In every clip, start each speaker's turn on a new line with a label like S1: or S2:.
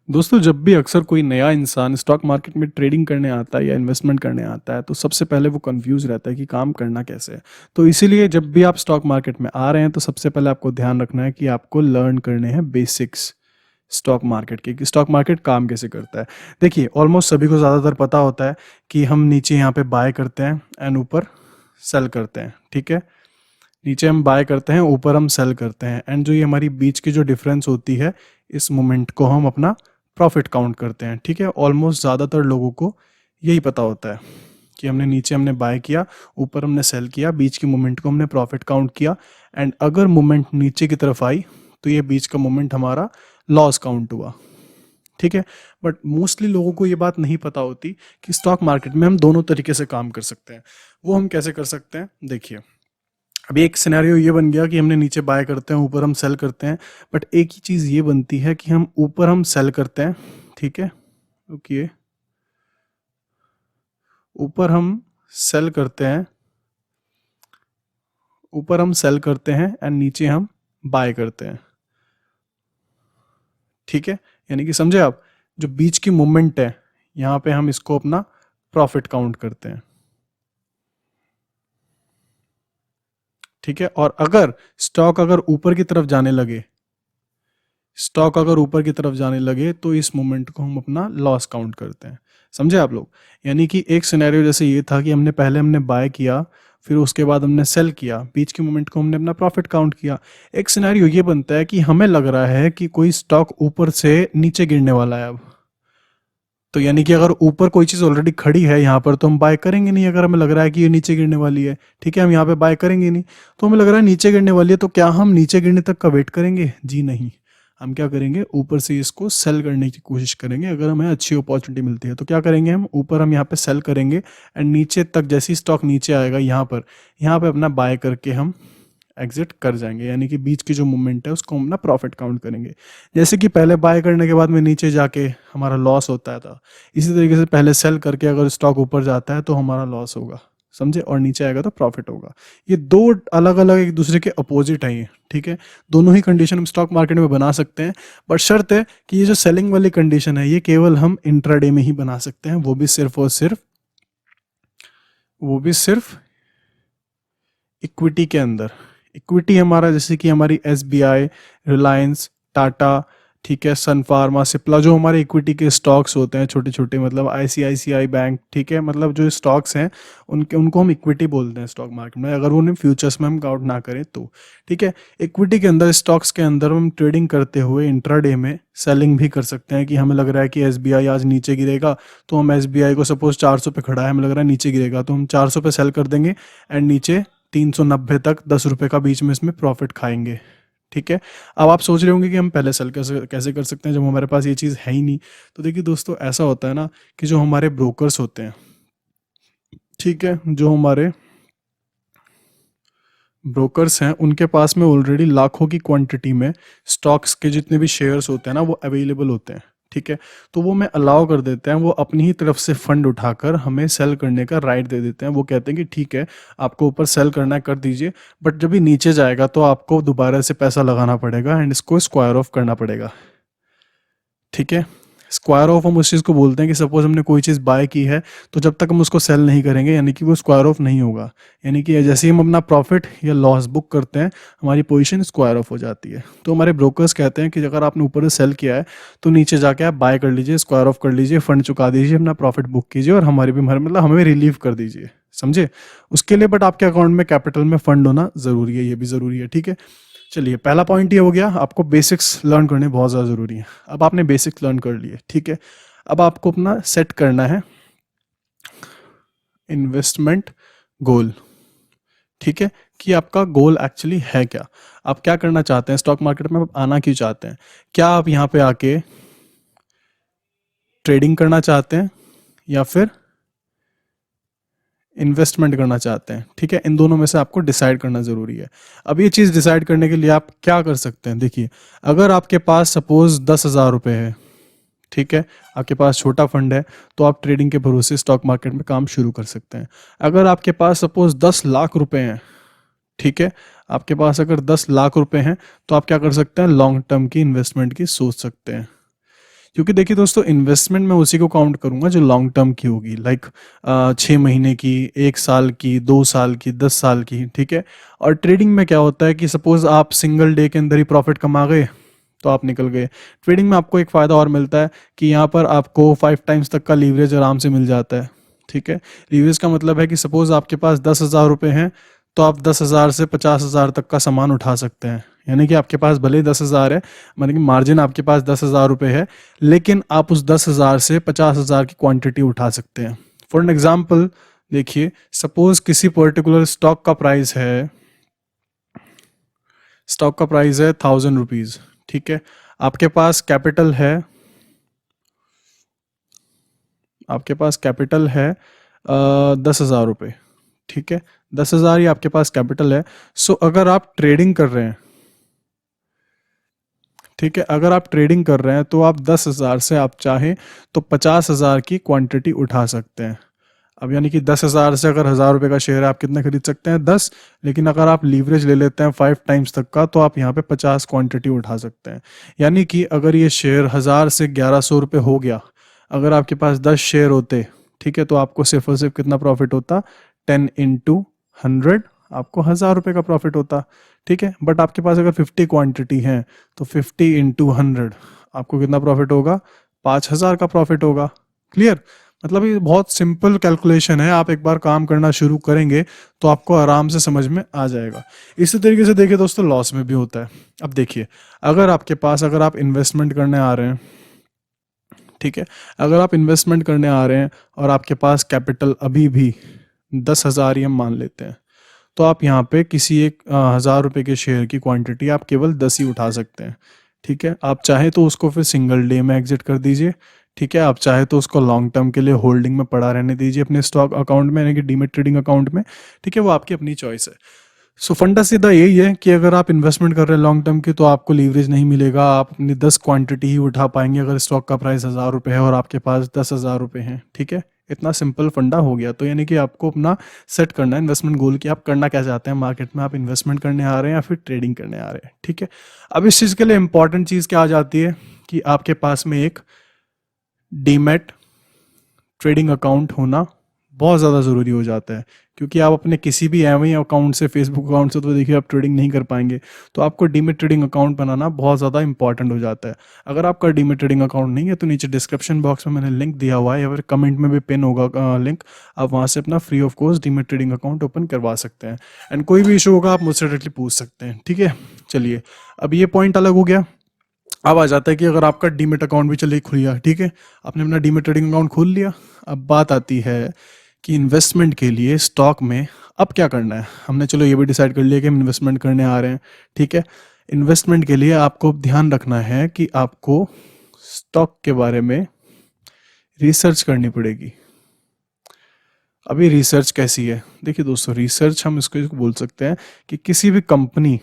S1: दोस्तों जब भी अक्सर कोई नया इंसान स्टॉक मार्केट में ट्रेडिंग करने आता है या इन्वेस्टमेंट करने आता है तो सबसे पहले वो कंफ्यूज रहता है कि काम करना कैसे है। तो इसीलिए जब भी आप स्टॉक मार्केट में आ रहे हैं तो सबसे पहले आपको ध्यान रखना है कि आपको लर्न करने हैं बेसिक्स स्टॉक मार्केट के, कि स्टॉक मार्केट काम कैसे करता है। देखिए ऑलमोस्ट सभी को ज़्यादातर पता होता है कि हम नीचे यहाँ पे बाय करते हैं एंड ऊपर सेल करते हैं। ठीक है, नीचे हम बाय करते हैं, ऊपर हम सेल करते हैं, एंड जो ये हमारी बीच की जो डिफरेंस होती है इस मोमेंट को हम अपना प्रॉफिट काउंट करते हैं। ठीक है, ऑलमोस्ट ज़्यादातर लोगों को यही पता होता है कि हमने नीचे हमने बाय किया, ऊपर हमने सेल किया, बीच के मोमेंट को हमने प्रॉफिट काउंट किया, एंड अगर मोमेंट नीचे की तरफ आई तो ये बीच का मोमेंट हमारा लॉस काउंट हुआ। ठीक है, बट मोस्टली लोगों को ये बात नहीं पता होती कि स्टॉक मार्केट में हम दोनों तरीके से काम कर सकते हैं। वो हम कैसे कर सकते हैं, देखिए अभी एक सिनेरियो ये बन गया कि हमने नीचे बाय करते हैं, ऊपर हम सेल करते हैं, बट एक ही चीज़ ये बनती है कि हम ऊपर हम सेल करते हैं। ठीक है, ओके, ऊपर हम सेल करते हैं, ऊपर हम सेल करते हैं एंड नीचे हम बाय करते हैं। ठीक है, यानी कि समझे आप, जो बीच की मूवमेंट है यहाँ पे हम इसको अपना प्रॉफिट काउंट करते हैं। ठीक है, और अगर स्टॉक अगर ऊपर की तरफ जाने लगे, स्टॉक अगर ऊपर की तरफ जाने लगे तो इस मोमेंट को हम अपना लॉस काउंट करते हैं। समझे आप लोग, यानी कि एक सिनेरियो जैसे ये था कि हमने पहले हमने बाय किया, फिर उसके बाद हमने सेल किया, बीच के मोमेंट को हमने अपना प्रॉफिट काउंट किया। एक सिनेरियो ये बनता है कि हमें लग रहा है कि कोई स्टॉक ऊपर से नीचे गिरने वाला है अब, तो यानी कि अगर ऊपर कोई चीज़ ऑलरेडी खड़ी है यहाँ पर तो हम बाय करेंगे नहीं। अगर हमें लग रहा है कि ये नीचे गिरने वाली है, ठीक है, हम यहाँ पे बाय करेंगे नहीं। तो हमें लग रहा है नीचे गिरने वाली है, तो क्या हम नीचे गिरने तक का वेट करेंगे? जी नहीं, हम क्या करेंगे, ऊपर से इसको सेल करने की कोशिश करेंगे। अगर हमें अच्छी अपॉर्चुनिटी मिलती है तो क्या करेंगे, हम ऊपर हम यहाँ पे सेल करेंगे एंड नीचे तक जैसे ही स्टॉक नीचे आएगा यहाँ पे अपना बाय करके हम एग्जिट कर जाएंगे। यानी कि बीच की जो मूवमेंट है उसको हम ना प्रॉफिट काउंट करेंगे। जैसे कि पहले बाय करने के बाद में नीचे जाके हमारा लॉस होता था, इसी तरीके से पहले सेल करके अगर स्टॉक ऊपर जाता है तो हमारा लॉस होगा, समझे, और नीचे आएगा तो प्रॉफिट होगा। ये दो अलग अलग एक दूसरे के अपोजिट हैं ये। ठीक है, दोनों ही कंडीशन हम स्टॉक मार्केट में बना सकते हैं, बट शर्त है कि ये जो सेलिंग वाली कंडीशन है ये केवल हम इंट्राडे में ही बना सकते हैं, वो भी सिर्फ और सिर्फ इक्विटी के अंदर। इक्विटी हमारा जैसे कि हमारी एसबीआई, रिलायंस, टाटा, ठीक है, सन फार्मा, सिप्ला, जो हमारे इक्विटी के स्टॉक्स होते हैं छोटे छोटे, मतलब आईसीआईसीआई बैंक, ठीक है, मतलब जो स्टॉक्स हैं उनको हम इक्विटी बोलते हैं स्टॉक मार्केट में, अगर वो उन्हें फ्यूचर्स में हम काउंट ना करें तो। ठीक है, इक्विटी के अंदर, स्टॉक्स के अंदर हम ट्रेडिंग करते हुए इंट्राडे में सेलिंग भी कर सकते हैं कि हमें लग रहा है कि एसबीआई आज नीचे गिरेगा, तो हम एसबीआई को सपोज 400 पे खड़ा है, हमें लग रहा है नीचे गिरेगा, तो हम 400 पे सेल कर देंगे एंड नीचे 390 तक 10 रुपए का बीच में इसमें प्रॉफिट खाएंगे। ठीक है, अब आप सोच रहे होंगे कि हम पहले सेल कैसे कैसे कर सकते हैं जब हमारे पास ये चीज़ है ही नहीं। तो देखिए दोस्तों, ऐसा होता है ना कि जो हमारे ब्रोकर्स होते हैं, ठीक है, जो हमारे ब्रोकर्स हैं उनके पास में ऑलरेडी लाखों की क्वांटिटी में स्टॉक्स के जितने भी शेयर्स होते हैं ना वो अवेलेबल होते हैं। ठीक है, तो वो मैं अलाउ कर देते हैं, वो अपनी ही तरफ से फंड उठाकर हमें सेल करने का राइट दे देते हैं। वो कहते हैं कि ठीक है, आपको ऊपर सेल करना है कर दीजिए, बट जब भी नीचे जाएगा तो आपको दोबारा से पैसा लगाना पड़ेगा एंड इसको स्क्वायर ऑफ करना पड़ेगा। ठीक है, स्क्वायर ऑफ हम उस चीज़ को बोलते हैं कि सपोज हमने कोई चीज़ बाय की है तो जब तक हम उसको सेल नहीं करेंगे यानी कि वो स्क्वायर ऑफ नहीं होगा। यानी कि जैसे ही हम अपना प्रॉफिट या लॉस बुक करते हैं हमारी पोजीशन स्क्वायर ऑफ हो जाती है। तो हमारे ब्रोकर्स कहते हैं कि अगर आपने ऊपर से सेल किया है तो नीचे जाके आप बाय कर लीजिए, स्क्वायर ऑफ कर लीजिए, फंड चुका दीजिए, अपना प्रॉफिट बुक कीजिए और हमारी भी मतलब हमें रिलीव कर दीजिए। समझे, उसके लिए बट आपके अकाउंट में कैपिटल में फंड होना ज़रूरी है, ये भी ज़रूरी है। ठीक है, चलिए पहला पॉइंट ये हो गया, आपको बेसिक्स लर्न करने बहुत ज़्यादा ज़रूरी है। अब आपने बेसिक्स लर्न कर लिए, ठीक है, अब आपको अपना सेट करना है इन्वेस्टमेंट गोल। ठीक है, कि आपका गोल एक्चुअली है क्या, आप क्या करना चाहते हैं स्टॉक मार्केट में, आप आना क्यों चाहते हैं, क्या आप यहाँ पे आके ट्रेडिंग करना चाहते हैं या फिर इन्वेस्टमेंट करना चाहते हैं। ठीक है, इन दोनों में से आपको डिसाइड करना ज़रूरी है। अब ये चीज़ डिसाइड करने के लिए आप क्या कर सकते हैं, देखिए अगर आपके पास सपोज 10,000 रुपये है, ठीक है, आपके पास छोटा फंड है, तो आप ट्रेडिंग के भरोसे स्टॉक मार्केट में काम शुरू कर सकते हैं। अगर आपके पास सपोज 10 लाख रुपए हैं, ठीक है, आपके पास अगर 10 लाख रुपए हैं तो आप क्या कर सकते हैं, लॉन्ग टर्म की इन्वेस्टमेंट की सोच सकते हैं। क्योंकि देखिए दोस्तों, इन्वेस्टमेंट मैं उसी को काउंट करूंगा जो लॉन्ग टर्म की होगी, लाइक 6 महीने की, 1 साल की, 2 साल की, 10 साल की, ठीक है। और ट्रेडिंग में क्या होता है कि सपोज आप सिंगल डे के अंदर ही प्रॉफिट कमा गए तो आप निकल गए। ट्रेडिंग में आपको एक फ़ायदा और मिलता है कि यहाँ पर आपको 5 टाइम्स तक का लीवरेज आराम से मिल जाता है, ठीक है। लीवरेज का मतलब है कि सपोज आपके पास 10,000 रुपये हैं तो आप 10,000 से 50,000 तक का सामान उठा सकते हैं। यानी कि आपके पास भले ही 10,000 है, माने कि मार्जिन आपके पास 10,000 रुपये है, लेकिन आप उस 10,000 से 50,000 की क्वांटिटी उठा सकते हैं। फॉर एन एग्जाम्पल देखिए, सपोज किसी पर्टिकुलर स्टॉक का प्राइस है 1,000 रुपीज़, ठीक है। आपके पास कैपिटल है, आपके पास कैपिटल है 10,000 रुपये, ठीक है। 10,000 ही आपके पास कैपिटल है। सो अगर आप ट्रेडिंग कर रहे हैं, ठीक है, अगर आप ट्रेडिंग कर रहे हैं तो आप 10,000 से आप चाहें तो 50,000 की क्वांटिटी उठा सकते हैं। अब यानी कि 10,000 से अगर 1,000 रुपये का शेयर है, आप कितने खरीद सकते हैं? 10। लेकिन अगर आप लीवरेज ले लेते हैं 5 टाइम्स तक का, तो आप यहाँ पे 50 क्वांटिटी उठा सकते हैं। यानी कि अगर ये शेयर 1,000 से 1,100 रुपये हो गया, अगर आपके पास 10 शेयर होते, ठीक है, तो आपको सिर्फ और सिर्फ कितना प्रॉफिट होता? 10 × 100, आपको 1,000 रुपये का प्रॉफिट होता, ठीक है। बट आपके पास अगर 50 क्वांटिटी है तो 50 × 100 आपको कितना प्रॉफिट होगा? 5,000 का प्रॉफिट होगा। क्लियर? मतलब ये बहुत सिंपल कैलकुलेशन है, आप एक बार काम करना शुरू करेंगे तो आपको आराम से समझ में आ जाएगा। इसी तरीके से देखिए दोस्तों, लॉस में भी होता है। अब देखिए, अगर आप इन्वेस्टमेंट करने आ रहे हैं, ठीक है, अगर आप इन्वेस्टमेंट करने आ रहे हैं और आपके पास कैपिटल अभी भी 10,000 ही हम मान लेते हैं, तो आप यहाँ पे किसी एक 1,000 रुपये के शेयर की क्वांटिटी आप केवल 10 ही उठा सकते हैं, ठीक है। आप चाहे तो उसको फिर सिंगल डे में एग्जिट कर दीजिए, ठीक है। आप चाहे तो उसको लॉन्ग टर्म के लिए होल्डिंग में पड़ा रहने दीजिए अपने स्टॉक अकाउंट में, यानी कि डीमेट ट्रेडिंग अकाउंट में, ठीक है। वो आपकी अपनी चॉइस है। सो फंडा सीधा यही है कि अगर आप इन्वेस्टमेंट कर रहे हैं लॉन्ग टर्म की, तो आपको लीवरेज नहीं मिलेगा, आप अपनी 10 क्वांटिटी ही उठा पाएंगे अगर स्टॉक का प्राइस 1,000 रुपये है और आपके पास 10,000 रुपये हैं, ठीक है। इतना सिंपल फंडा हो गया। तो यानी कि आपको अपना सेट करना है इन्वेस्टमेंट गोल कि आप करना क्या चाहते हैं मार्केट में, आप इन्वेस्टमेंट करने आ रहे हैं या फिर ट्रेडिंग करने आ रहे हैं, ठीक है। अब इस चीज़ के लिए इंपॉर्टेंट चीज़ क्या आ जाती है कि आपके पास में एक डीमैट ट्रेडिंग अकाउंट होना बहुत ज़्यादा ज़रूरी हो जाता है, क्योंकि आप अपने किसी भी एवई अकाउंट से, फेसबुक अकाउंट से, तो देखिए आप ट्रेडिंग नहीं कर पाएंगे। तो आपको डीमेट ट्रेडिंग अकाउंट बनाना बहुत ज़्यादा इंपॉर्टेंट हो जाता है। अगर आपका डीमेट ट्रेडिंग अकाउंट नहीं है तो नीचे डिस्क्रिप्शन बॉक्स में मैंने लिंक दिया हुआ है, या फिर कमेंट में भी पिन होगा लिंक, आप वहाँ से अपना free of cost demat trading account open करवा सकते हैं। एंड कोई भी इशू होगा आप मुझसे डायरेक्टली पूछ सकते हैं, ठीक है। चलिए, अब ये पॉइंट अलग हो गया। अब आ जाता है कि अगर आपका डीमेट अकाउंट भी चलिए खुल गया, ठीक है, आपने अपना डीमेट ट्रेडिंग अकाउंट खोल लिया। अब बात आती है कि इन्वेस्टमेंट के लिए स्टॉक में अब क्या करना है। हमने चलो ये भी डिसाइड कर लिया कि हम इन्वेस्टमेंट करने आ रहे हैं, ठीक है। इन्वेस्टमेंट के लिए आपको ध्यान रखना है कि आपको स्टॉक के बारे में रिसर्च करनी पड़ेगी। अभी रिसर्च कैसी है? देखिए दोस्तों, रिसर्च हम इसको बोल सकते हैं कि किसी भी कंपनी,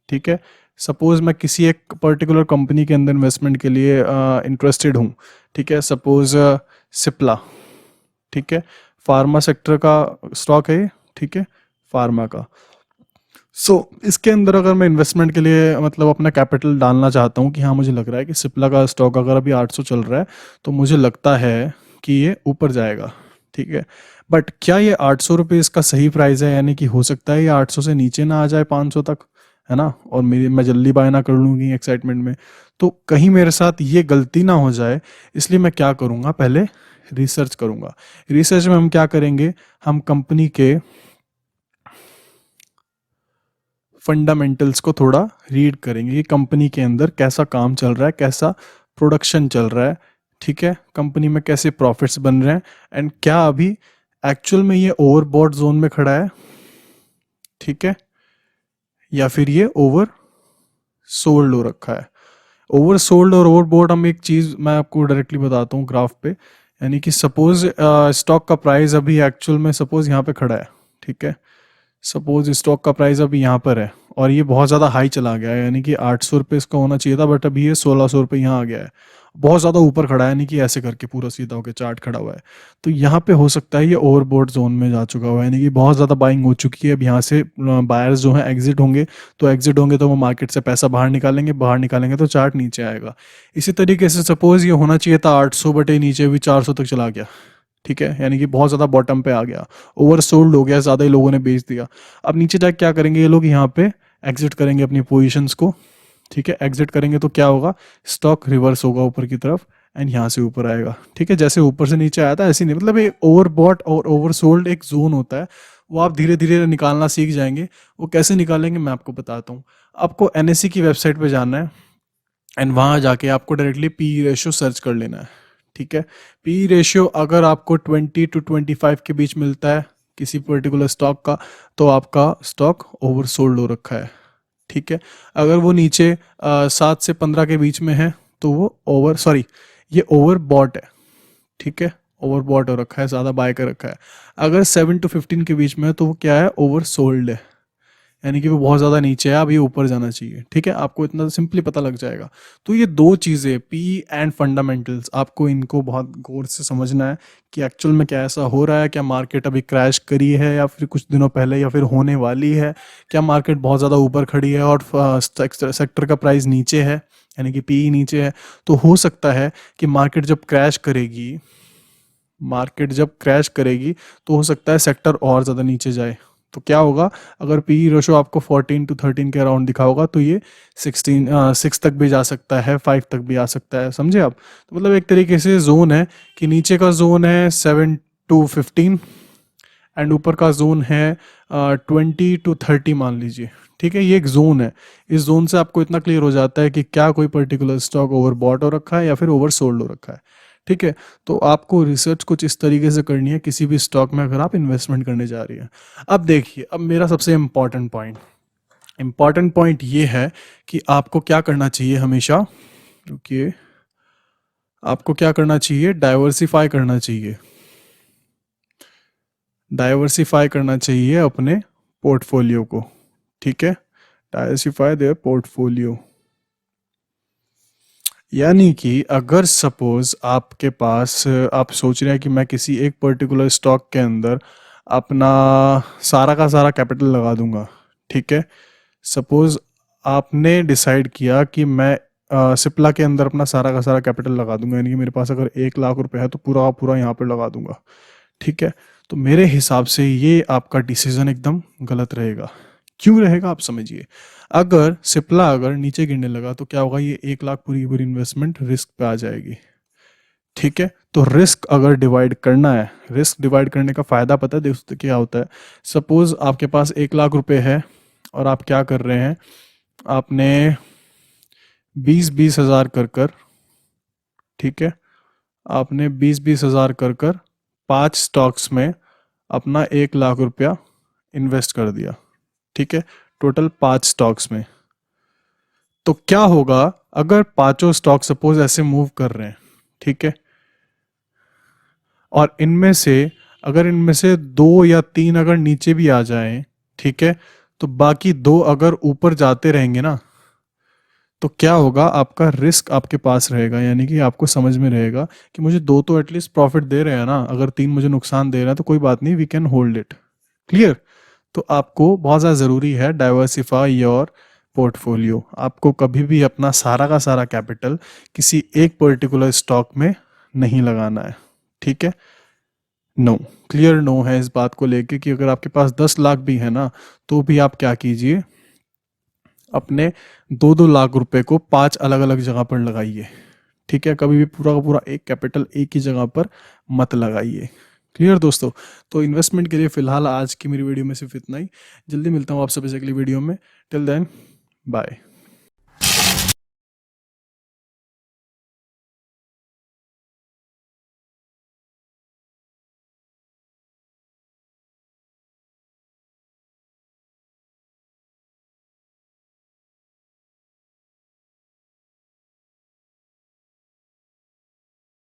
S1: ठीक है, सपोज मैं किसी एक पर्टिकुलर कंपनी के अंदर इन्वेस्टमेंट के लिए इंटरेस्टेड हूँ, ठीक है। सपोज सिप्ला, ठीक है, फार्मा सेक्टर का स्टॉक है ये, ठीक है, फार्मा का। इसके अंदर अगर मैं इन्वेस्टमेंट के लिए मतलब अपना कैपिटल डालना चाहता हूँ कि हाँ मुझे लग रहा है कि सिप्ला का स्टॉक अगर अभी 800 चल रहा है तो मुझे लगता है कि ये ऊपर जाएगा, ठीक है। बट क्या ये 800 रुपये इसका सही प्राइस है? यानी कि हो सकता है ये 800 से नीचे ना आ जाए 500 तक, है ना, और मैं जल्दी बाय ना कर लूँगी एक्साइटमेंट में, तो कहीं मेरे साथ ये गलती ना हो जाए, इसलिए मैं क्या करूँगा, पहले रिसर्च करूँगा। रिसर्च में हम क्या करेंगे, हम कंपनी के फंडामेंटल्स को थोड़ा रीड करेंगे कि कंपनी के अंदर कैसा काम चल रहा है, कैसा प्रोडक्शन चल रहा है, ठीक है, कंपनी में कैसे प्रॉफिट्स बन रहे हैं, एंड क्या अभी एक्चुअल में ये ओवरबॉट जोन में खड़ा है, ठीक है, या फिर ये ओवर सोल्ड हो रखा है। ओवर सोल्ड और ओवरबॉट, हम एक चीज़ मैं आपको डायरेक्टली बताता हूँ ग्राफ पे। यानी कि सपोज स्टॉक का प्राइस अभी एक्चुअल में सपोज यहाँ पे खड़ा है, ठीक है, सपोज स्टॉक का प्राइस अभी यहाँ पर है और ये बहुत ज़्यादा हाई चला गया है, यानी कि 800 रुपये इसका होना चाहिए था, बट अभी ये 1600 रुपये यहाँ आ गया है, बहुत ज़्यादा ऊपर खड़ा है, यानी कि ऐसे करके पूरा सीधा होकर चार्ट खड़ा हुआ है। तो यहाँ पे हो सकता है ये ओवरबॉट जोन में जा चुका हुआ है, यानी कि बहुत ज़्यादा बाइंग हो चुकी है। अब यहाँ से बायर्स जो हैं एग्जिट होंगे, तो वो मार्केट से पैसा बाहर निकालेंगे तो चार्ट नीचे आएगा। इसी तरीके से सपोज ये होना चाहिए था 800, बटे नीचे भी 400 तक चला गया, ठीक है, यानी कि बहुत ज़्यादा बॉटम पे आ गया, ओवर सोल्ड हो गया, ज़्यादा ही लोगों ने बेच दिया। अब नीचे जाके क्या करेंगे ये लोग, यहाँ पे एग्जिट करेंगे अपनी पोजीशंस को, ठीक है। एग्जिट करेंगे तो क्या होगा, स्टॉक रिवर्स होगा ऊपर की तरफ एंड यहाँ से ऊपर आएगा, ठीक है। जैसे ऊपर से नीचे आया था ऐसे नहीं, मतलब ये ओवरबॉट और ओवरसोल्ड एक जोन होता है, वो आप धीरे धीरे निकालना सीख जाएंगे। वो कैसे निकालेंगे मैं आपको बताता हूँ। आपको एनएससी की वेबसाइट पे जाना है एंड वहाँ जाके आपको डायरेक्टली पी रेशियो सर्च कर लेना है, ठीक है। पी रेशियो अगर आपको 20 to 25 के बीच मिलता है किसी पर्टिकुलर स्टॉक का, तो आपका स्टॉक ओवरसोल्ड हो रखा है, ठीक है। अगर वो नीचे 7 से 15 के बीच में है तो वो ये ओवर बॉट है, ठीक है, ओवर बॉट हो रखा है, ज़्यादा बाय कर रखा है। अगर 7 to 15 के बीच में है तो वो क्या है, ओवर सोल्ड है, यानी कि वो बहुत ज़्यादा नीचे है, अब ये ऊपर जाना चाहिए, ठीक है। आपको इतना सिंपली पता लग जाएगा। तो ये दो चीज़ें, पी एंड फंडामेंटल्स, आपको इनको बहुत गौर से समझना है कि एक्चुअल में क्या ऐसा हो रहा है, क्या मार्केट अभी क्रैश करी है या फिर कुछ दिनों पहले या फिर होने वाली है, क्या मार्केट बहुत ज़्यादा ऊपर खड़ी है और सेक्टर का प्राइस नीचे है, यानी कि पी नीचे है। तो हो सकता है कि मार्केट जब क्रैश करेगी तो हो सकता है सेक्टर और ज़्यादा नीचे जाए। तो क्या होगा, अगर पी रेशो आपको 14 to 13 के अराउंड दिखा होगा तो ये 6 तक भी जा सकता है, 5 तक भी आ सकता है, समझे आप। तो मतलब एक तरीके से जोन है कि नीचे का जोन है 7 to 15 एंड ऊपर का जोन है 20 to 30 मान लीजिए, ठीक है। ये एक जोन है, इस जोन से आपको इतना क्लियर हो जाता है कि क्या कोई पर्टिकुलर स्टॉक ओवर बॉट हो रखा है या फिर ओवर सोल्ड हो रखा है, ठीक है। तो आपको रिसर्च कुछ इस तरीके से करनी है किसी भी स्टॉक में अगर आप इन्वेस्टमेंट करने जा रही हैं। अब देखिए, अब मेरा सबसे इम्पॉर्टेंट पॉइंट ये है कि आपको क्या करना चाहिए हमेशा, रुकिए, आपको क्या करना चाहिए, डाइवर्सिफाई करना चाहिए अपने पोर्टफोलियो को, ठीक है। डाइवर्सिफाई देयर पोर्टफोलियो, यानी कि अगर सपोज आपके पास, आप सोच रहे हैं कि मैं किसी एक पर्टिकुलर स्टॉक के अंदर अपना सारा का सारा कैपिटल लगा दूंगा, ठीक है। सपोज आपने डिसाइड किया कि मैं सिप्ला के अंदर अपना सारा का सारा कैपिटल लगा दूंगा, यानी कि मेरे पास अगर 1 लाख रुपए है तो पूरा का पूरा यहाँ पर लगा दूंगा, ठीक है। तो मेरे हिसाब से ये आपका डिसीजन एकदम गलत रहेगा। क्यों रहेगा आप समझिए। अगर सिप्ला अगर नीचे गिरने लगा तो क्या होगा, ये 1 लाख पूरी पूरी इन्वेस्टमेंट रिस्क पे आ जाएगी, ठीक है। तो रिस्क अगर डिवाइड करना है, रिस्क डिवाइड करने का फायदा पता है दोस्तों क्या होता है। सपोज आपके पास 1 लाख रुपए है और आप क्या कर रहे हैं, आपने 20-20 हज़ार कर, ठीक है, आपने 20-20 हज़ार कर 5 स्टॉक्स में अपना 1 लाख रुपया इन्वेस्ट कर दिया, ठीक है, टोटल 5 स्टॉक्स में। तो क्या होगा, अगर पांचों स्टॉक सपोज ऐसे मूव कर रहे हैं, ठीक है, और इनमें से 2 या 3 अगर नीचे भी आ जाएं, ठीक है, तो बाकी 2 अगर ऊपर जाते रहेंगे ना, तो क्या होगा, आपका रिस्क आपके पास रहेगा, यानी कि आपको समझ में रहेगा कि मुझे 2 तो एटलीस्ट प्रॉफिट दे रहे हैं ना, अगर 3 मुझे नुकसान दे रहे हैं तो कोई बात नहीं, we can hold it, clear. तो आपको बहुत ज़्यादा ज़रूरी है डाइवर्सिफाई योर पोर्टफोलियो। आपको कभी भी अपना सारा का सारा कैपिटल किसी एक पर्टिकुलर स्टॉक में नहीं लगाना है, ठीक है। नो, क्लियर नो है इस बात को लेके कि अगर आपके पास 10 लाख भी है ना, तो भी आप क्या कीजिए, अपने 2-2 लाख रुपए को 5 अलग अलग जगह पर लगाइए, ठीक है। कभी भी पूरा का पूरा एक कैपिटल एक ही जगह पर मत लगाइए, क्लियर दोस्तों। तो इन्वेस्टमेंट के लिए फिलहाल आज की मेरी वीडियो में सिर्फ इतना ही। जल्दी मिलता हूँ आप सबसे अगली वीडियो में। Till then bye.